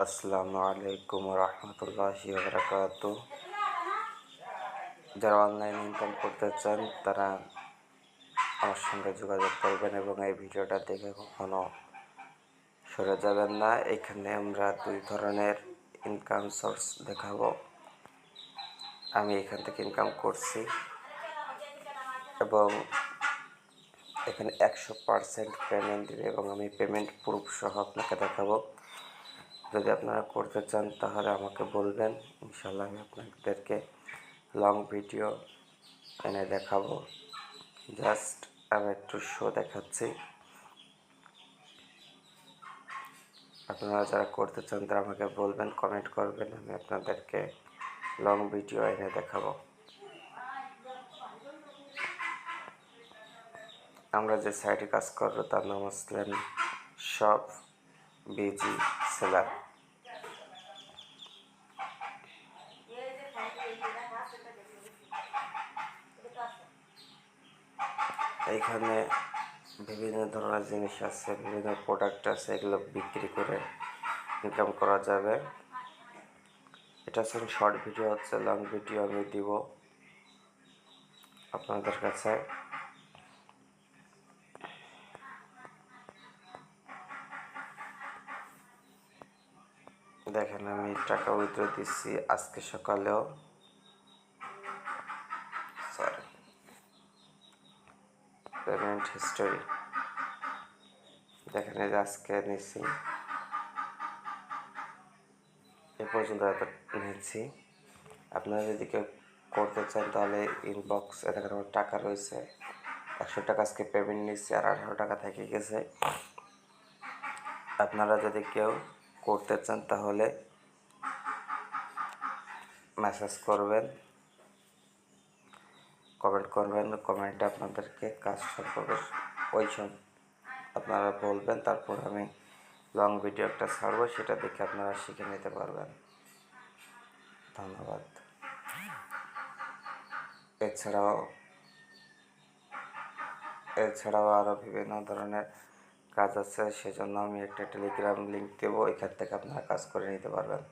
আসসালামু আলাইকুম রহমতুল্লাহি ওয়া বারাকাতুহু। যারা অনলাইন ইনকাম করতে চান তারা আমার সঙ্গে যোগাযোগ করবেন এবং এই ভিডিওটা দেখে কখনো সরে যাবেন না। এখানে আমরা দুই ধরনের ইনকাম সোর্স দেখাবো। আমি এখান থেকে ইনকাম করছি এবং এখানে 100% পেমেন্ট দিবে এবং আমি পেমেন্ট প্রুফ সহ আপনাকে দেখাবো। যদি আপনারা করতে চান তাহলে আমাকে বলবেন, ইনশাল্লাহ আমি আপনাদেরকে লং ভিডিও এনে দেখাবো। জাস্ট আমি একটু শো দেখাচ্ছি। আপনারা যারা করতে চান তারা আমাকে বলবেন, কমেন্ট করবেন, আমি আপনাদেরকে লং ভিডিও এনে দেখাবো। আমরা যে সাইটে কাজ করবো তার নাম হচ্ছেন শপ বিজি সেলার। এইখানে বিভিন্ন ধরনের জিনিস আছে, বিভিন্ন প্রোডাক্ট আছে, এগুলো বিক্রি করে ইনকাম করা যাবে। এটা হচ্ছে শর্ট ভিডিও, হচ্ছে লং ভিডিও আমি দিব আপনাদের কাছে। দেখেন আমি টাকা উইথড্র দিচ্ছি আজকে সকালেও। পেমেন্ট হিস্টোরি দেখেন, এই যে আজকে নিচ্ছি, এ পর্যন্ত এত নিচ্ছি। আপনারা যদি কেউ করতে চান তাহলে ইনবক্স দেখেন আমার টাকা রয়েছে 100 টাকা আজকে পেমেন্ট নিচ্ছি, আর 18 টাকা থেকে গেছে। আপনারা যদি কেউ করতে চান তাহলে মেসেজ করবেন, কমেন্ট করবেন। কমেন্টে আপনাদেরকে কাজ সম্পর্কে ওইসব আপনারা বলবেন, তারপর আমি লং ভিডিও একটা ছাড়বো, সেটা দেখে আপনারা শিখে নিতে পারবেন। ধন্যবাদ। এছাড়াও আরও বিভিন্ন ধরনের কাজ আছে, সেজন্য আমি একটা টেলিগ্রাম লিঙ্ক দেবো, এখান থেকে আপনারা কাজ করে নিতে পারবেন।